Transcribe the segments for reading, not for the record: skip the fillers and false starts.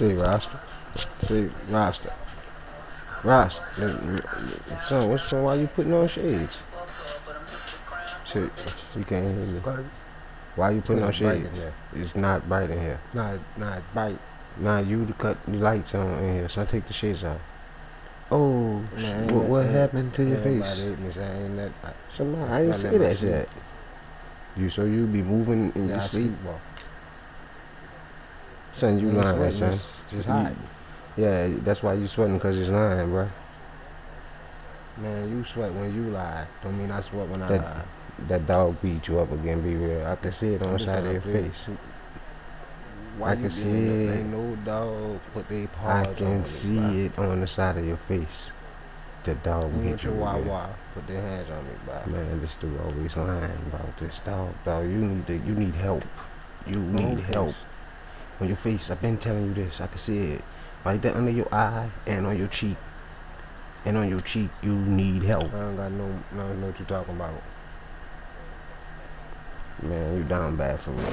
See, Rasta. See, Rasta. Rasta. Son, what's wrong? Why you putting on shades? See, you can't hear me. Why you putting on shades? It's not bright in here. Not bright. Nah, you to cut the lights on in here, so I take the shades off. Oh, man, what happened to your face? I didn't say that yet. So you be moving in your sleep? Son, you lying, son. Just hot. Yeah, that's why you sweating, because it's lying, bro. Man, you sweat when you lie. Don't mean I sweat when I lie. That dog beat you up again, be real. I can see it on the side of your face. Why I can see it. Ain't no dog put their paws on I can see it on the side of your face. The dog hit you. Put their hands on me, bro. Man, this dude always lying about this dog. Dog, you need help. You need help. On your face, I've been telling you this. I can see it. Right there under your eye and on your cheek. And on your cheek, you need help. I don't got no know what you talking about. Man, you down bad for real.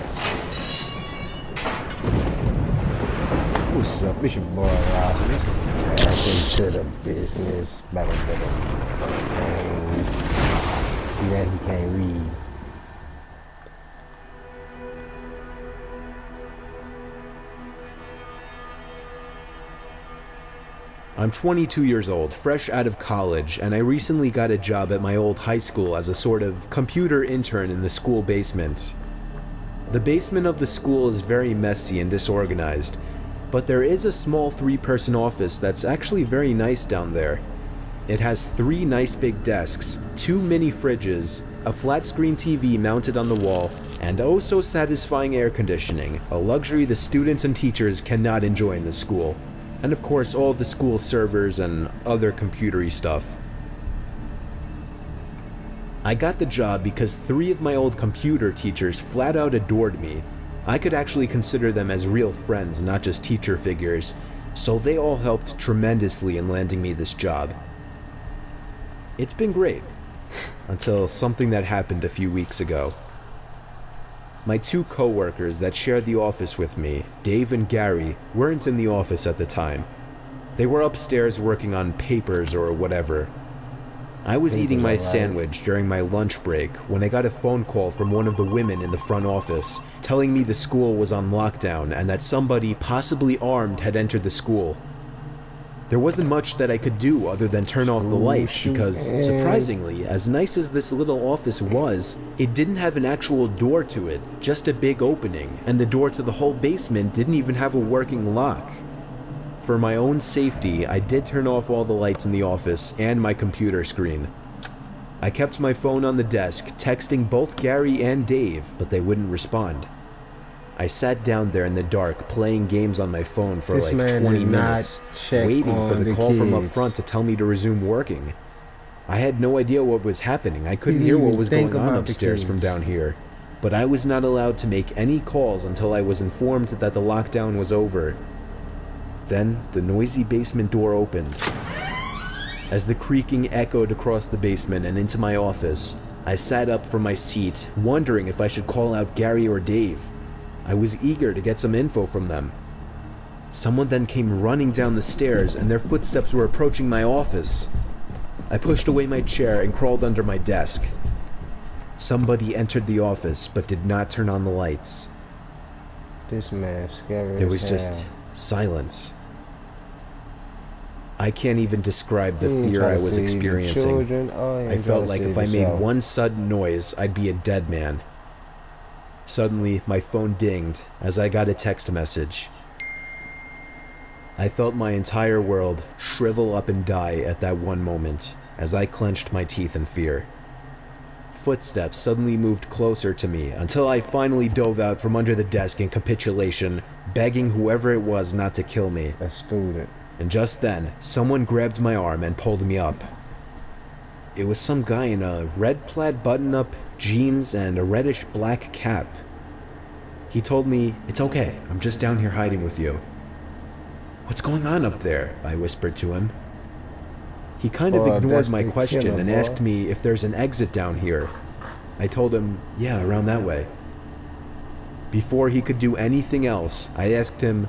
What's up? It's your boy Ross. Back into the business. Back into the things. See that he can't read. I'm 22 years old, fresh out of college, and I recently got a job at my old high school as a sort of computer intern in the school basement. The basement of the school is very messy and disorganized, but there is a small 3-person office that's actually very nice down there. It has 3 nice big desks, 2 mini fridges, a flat screen TV mounted on the wall, and oh so satisfying air conditioning, a luxury the students and teachers cannot enjoy in the school. And of course all the school servers and other computery stuff. I got the job because 3 of my old computer teachers flat out adored me. I could actually consider them as real friends, not just teacher figures, so they all helped tremendously in landing me this job. It's been great, until something that happened a few weeks ago. My 2 co-workers that shared the office with me, Dave and Gary, weren't in the office at the time. They were upstairs working on papers or whatever. I was eating my sandwich during my lunch break when I got a phone call from one of the women in the front office telling me the school was on lockdown and that somebody, possibly armed, had entered the school. There wasn't much that I could do other than turn off the lights because, surprisingly, as nice as this little office was, it didn't have an actual door to it, just a big opening, and the door to the whole basement didn't even have a working lock. For my own safety, I did turn off all the lights in the office and my computer screen. I kept my phone on the desk, texting both Gary and Dave, but they wouldn't respond. I sat down there in the dark playing games on my phone for like 20 minutes, waiting for the call from up front to tell me to resume working. I had no idea what was happening. I couldn't hear what was going on upstairs from down here, but I was not allowed to make any calls until I was informed that the lockdown was over. Then the noisy basement door opened. As the creaking echoed across the basement and into my office, I sat up from my seat, wondering if I should call out Gary or Dave. I was eager to get some info from them. Someone then came running down the stairs and their footsteps were approaching my office. I pushed away my chair and crawled under my desk. Somebody entered the office but did not turn on the lights. This man's scary. There was just silence. I can't even describe the fear I was experiencing. I felt like if I made one sudden noise, I'd be a dead man. Suddenly, my phone dinged as I got a text message. I felt my entire world shrivel up and die at that one moment as I clenched my teeth in fear. Footsteps suddenly moved closer to me until I finally dove out from under the desk in capitulation, begging whoever it was not to kill me. A student. And just then, someone grabbed my arm and pulled me up. It was some guy in a red plaid button-up, jeans, and a reddish-black cap. He told me, "It's okay, I'm just down here hiding with you." "What's going on up there?" I whispered to him. He kind of ignored my question and asked me if there's an exit down here. I told him, yeah, around that way. Before he could do anything else, I asked him,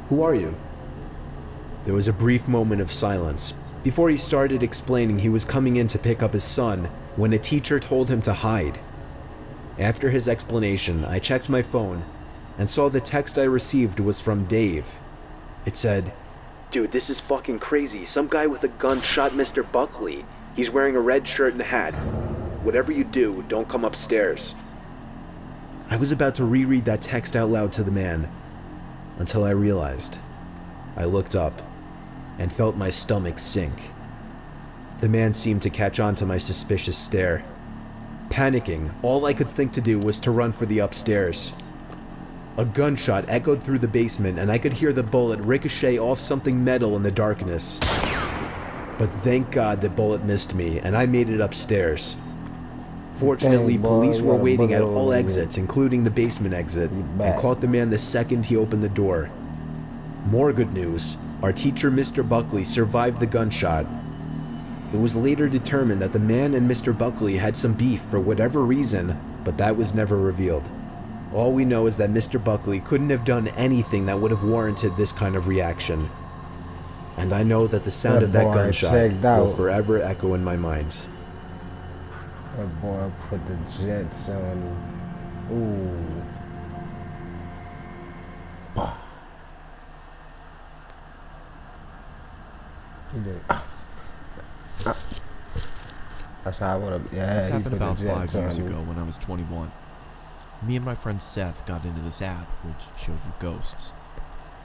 Who are you? There was a brief moment of silence before he started explaining he was coming in to pick up his son when a teacher told him to hide. After his explanation, I checked my phone and saw the text I received was from Dave. It said, "Dude, this is fucking crazy. Some guy with a gun shot Mr. Buckley. He's wearing a red shirt and a hat. Whatever you do, don't come upstairs." I was about to reread that text out loud to the man until I realized. I looked up and felt my stomach sink. The man seemed to catch on to my suspicious stare. Panicking, all I could think to do was to run for the upstairs. A gunshot echoed through the basement and I could hear the bullet ricochet off something metal in the darkness. But thank God the bullet missed me and I made it upstairs. Fortunately, police were waiting at all exits, including the basement exit, and caught the man the second he opened the door. More good news, our teacher Mr. Buckley survived the gunshot. It was later determined that the man and Mr. Buckley had some beef for whatever reason, but that was never revealed. All we know is that Mr. Buckley couldn't have done anything that would have warranted this kind of reaction. And I know that the sound of that gunshot will forever echo in my mind. That boy put the jets on. Ooh. Bah. He did. That's how I would have. Yeah, this happened about 5 years ago when I was 21. Me and my friend Seth got into this app which showed you ghosts.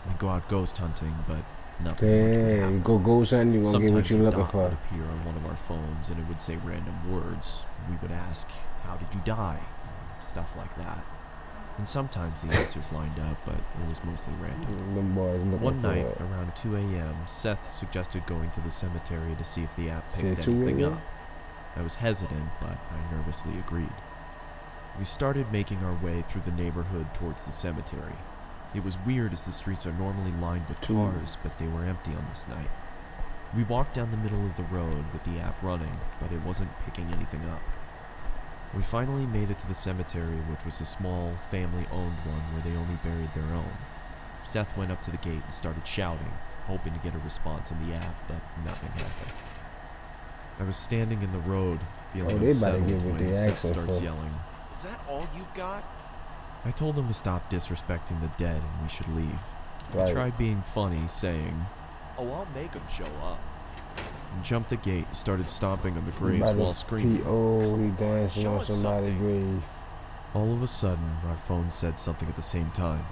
We go out ghost hunting, but nothing much would happen. You go ghost hunting, you won't get what you're looking for. Sometimes a dot would appear on one of our phones and it would say random words. We would ask, "How did you die?" Stuff like that. And sometimes the answers lined up, but it was mostly random. One night, around 2 a.m., Seth suggested going to the cemetery to see if the app picked anything up. I was hesitant, but I nervously agreed. We started making our way through the neighborhood towards the cemetery. It was weird as the streets are normally lined with cars, but they were empty on this night. We walked down the middle of the road with the app running, but it wasn't picking anything up. We finally made it to the cemetery, which was a small, family-owned one where they only buried their own. Seth went up to the gate and started shouting, hoping to get a response in the app, but nothing happened. I was standing in the road, feeling unsettled when Seth starts yelling, "Is that all you've got?" I told him to stop disrespecting the dead and we should leave. He tried being funny, saying, "Oh, I'll make them show up," and jumped the gate and started stomping on the graves while screaming, he dancing on somebody's grave. All of a sudden, our phone said something at the same time.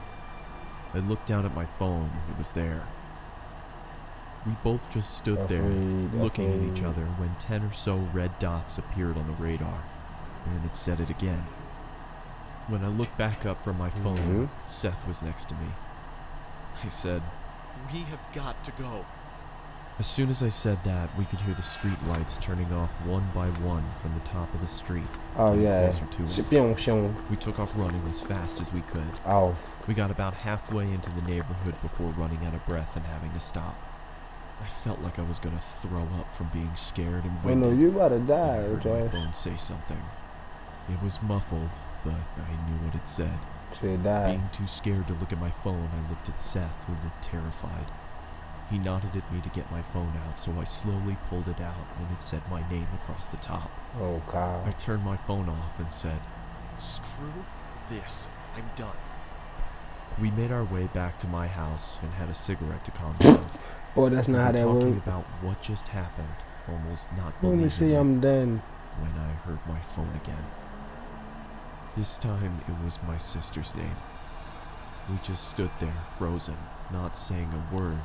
I looked down at my phone and it was there. We both just stood there, looking at each other, when 10 or so red dots appeared on the radar, and then it said it again. When I looked back up from my phone, Seth was next to me. I said, "We have got to go." As soon as I said that, we could hear the street lights turning off one by one from the top of the street. Oh yeah. We took off running as fast as we could. We got about halfway into the neighborhood before running out of breath and having to stop. I felt like I was gonna throw up from being scared and winded. Oh no, you about to die, I heard my phone say something. It was muffled, but I knew what it said. Being too scared to look at my phone, I looked at Seth, who looked terrified. He nodded at me to get my phone out, so I slowly pulled it out and it said my name across the top. Oh God. I turned my phone off and said, "Screw this, I'm done." We made our way back to my house and had a cigarette to calm down. Boy, that's not how that works. Talking about what just happened, almost not believing. Let me see, I'm done. When I heard my phone again. This time it was my sister's name. We just stood there, frozen, not saying a word,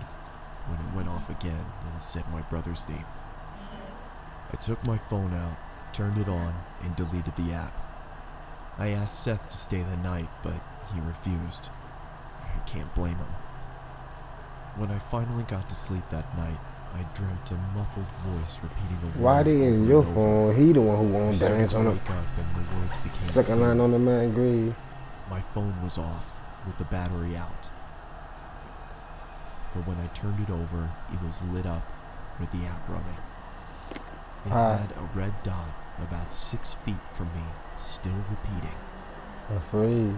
when it went off again and said my brother's name. I took my phone out, turned it on, and deleted the app. I asked Seth to stay the night, but he refused. I can't blame him. When I finally got to sleep that night, I dreamt a muffled voice repeating a word. Why they in your phone? He the one who won't dance on it. Second line on the man grave. My phone was off, with the battery out. But when I turned it over, it was lit up with the app running. It had a red dot about 6 feet from me, still repeating. Afraid.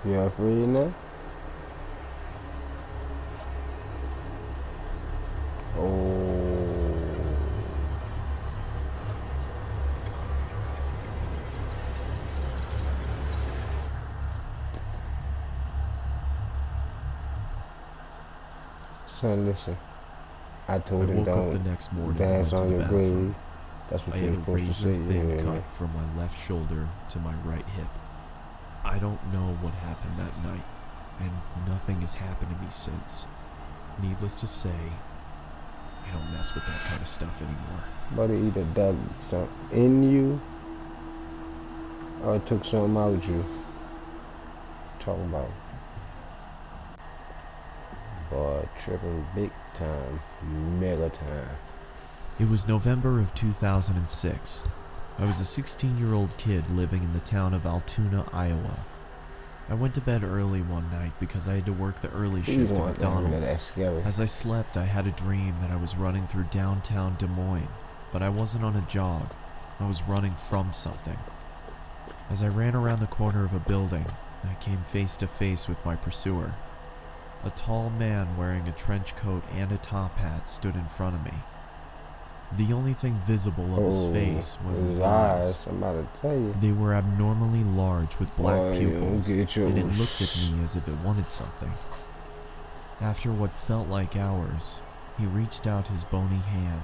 You afraid now? Oh. Son, listen. I told him woke up don't the next morning dance and went on to your the bathroom. grave. That's what I you're had a supposed to say. razor-thin Yeah, cut from my left shoulder to my right hip. I don't know what happened that night, and nothing has happened to me since. Needless to say, I don't mess with that kind of stuff anymore. But it either dug something in you or it took something out of you. Talking about. Boy, tripping big time, mega time. It was November of 2006. I was a 16-year-old kid living in the town of Altoona, Iowa. I went to bed early one night because I had to work the early shift at McDonald's. As I slept, I had a dream that I was running through downtown Des Moines, but I wasn't on a jog. I was running from something. As I ran around the corner of a building, I came face to face with my pursuer. A tall man wearing a trench coat and a top hat stood in front of me. The only thing visible of his face was his eyes. I'm about to tell you. They were abnormally large with black pupils, and it looked at me as if it wanted something. After what felt like hours, he reached out his bony hand,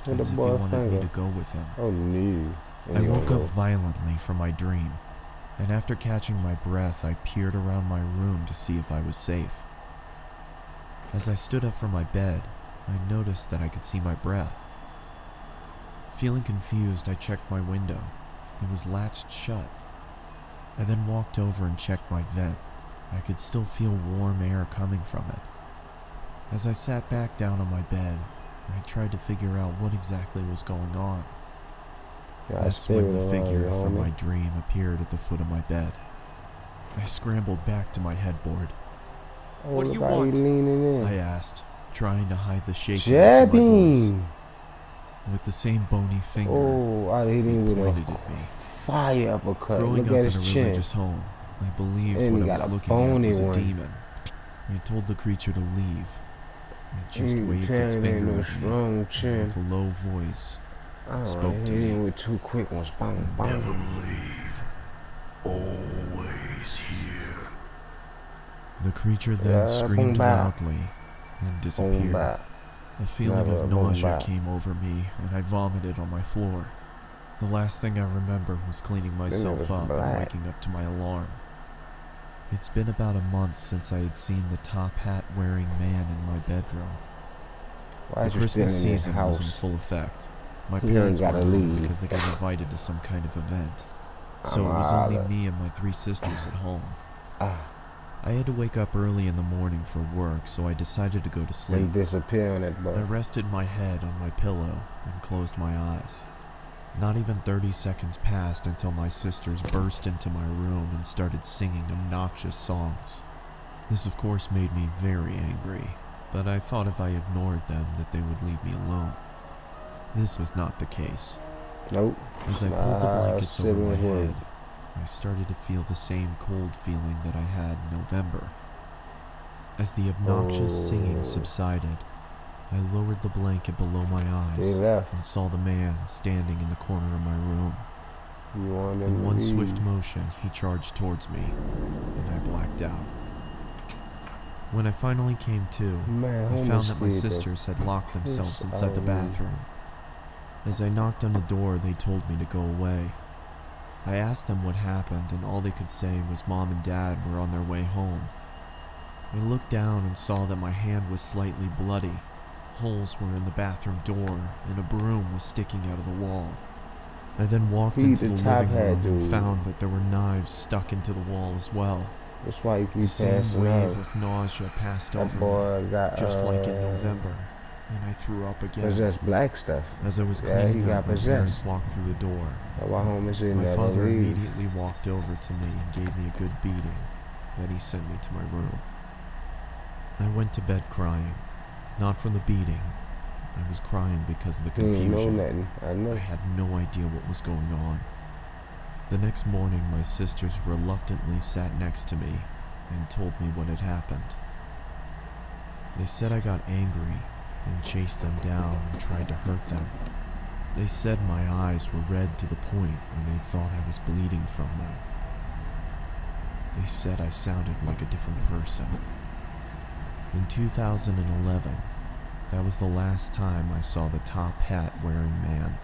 as if he wanted me to go with him. Oh, no. I woke up violently from my dream, and after catching my breath, I peered around my room to see if I was safe. As I stood up from my bed, I noticed that I could see my breath. Feeling confused, I checked my window. It was latched shut. I then walked over and checked my vent. I could still feel warm air coming from it. As I sat back down on my bed, I tried to figure out what exactly was going on. That's when the figure from my dream appeared at the foot of my bed. I scrambled back to my headboard. What do you want? I asked, trying to hide the shakiness in my voice. With the same bony finger, he pointed at me. Fire uppercut. Growing Look up at in a his chin. religious home, I believed And what I was looking at was a demon. I told the creature to leave. It just waved its finger at me, and with a low voice, spoke to me. With two quick ones. Boom, boom. Never leave. Always here. The creature then screamed loudly and disappeared. A feeling of nausea came over me, and I vomited on my floor. The last thing I remember was cleaning myself up and waking up to my alarm. It's been about a month since I had seen the top hat wearing man in my bedroom. The Christmas season was in full effect. My parents were home because they got invited to some kind of event. So it was only me and my 3 sisters at home. I had to wake up early in the morning for work, so I decided to go to sleep. And disappear on that boat. I rested my head on my pillow and closed my eyes. Not even 30 seconds passed until my sisters burst into my room and started singing obnoxious songs. This of course made me very angry, but I thought if I ignored them that they would leave me alone. This was not the case. Nope. As I pulled the blankets over my head, I started to feel the same cold feeling that I had in November. As the obnoxious singing subsided, I lowered the blanket below my eyes and saw the man standing in the corner of my room. In one swift motion, he charged towards me, and I blacked out. When I finally came to, I found that my sisters had locked themselves inside the bathroom. As I knocked on the door, they told me to go away. I asked them what happened, and all they could say was Mom and Dad were on their way home. I looked down and saw that my hand was slightly bloody. Holes were in the bathroom door, and a broom was sticking out of the wall. I then walked into the living room and found that there were knives stuck into the wall as well. That's why you keep the same wave of nausea passed over me, just like in November, and I threw up again. Possessed black stuff. As I was cleaning up, my parents walked through the door. My father immediately walked over to me and gave me a good beating. Then he sent me to my room. I went to bed crying, not from the beating. I was crying because of the confusion. I had no idea what was going on. The next morning, my sisters reluctantly sat next to me and told me what had happened. They said I got angry and chased them down and tried to hurt them. They said my eyes were red to the point where they thought I was bleeding from them. They said I sounded like a different person. In 2011, that was the last time I saw the top hat wearing man.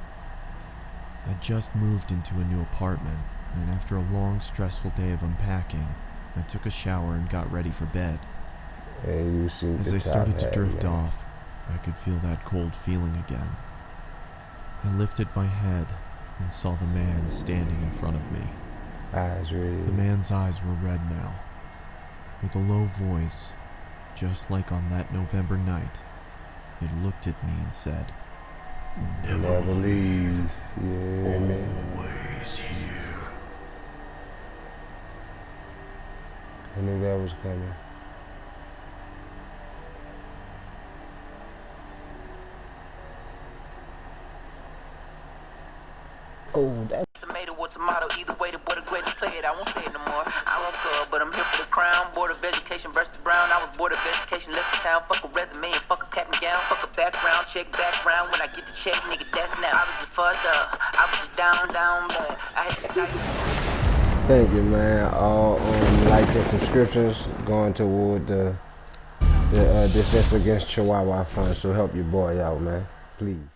I just moved into a new apartment, and after a long, stressful day of unpacking, I took a shower and got ready for bed. Hey, you seen As the I started to top hat, drift man. off, I could feel that cold feeling again. I lifted my head and saw the man standing in front of me. Eyes red. The man's eyes were red now. With a low voice, just like on that November night, it looked at me and said, Never leave. Yeah, man. Always here. I knew that was coming. Oh, that. Tomato or tomato, either way the boy the greatest play it. I won't say it no more. I won't call, but I'm here for the crown. Board of Education versus Brown. I was board of education, left the town. Fuck a resume and fuck a cap and gown. Fuck a background, check background. When I get the check, nigga, that's now. I was just fucked up. I was just down bad. I had to type. Thank you, man. All like and subscriptions going toward the Defense Against Chihuahua Fund. So help your boy out, man. Please.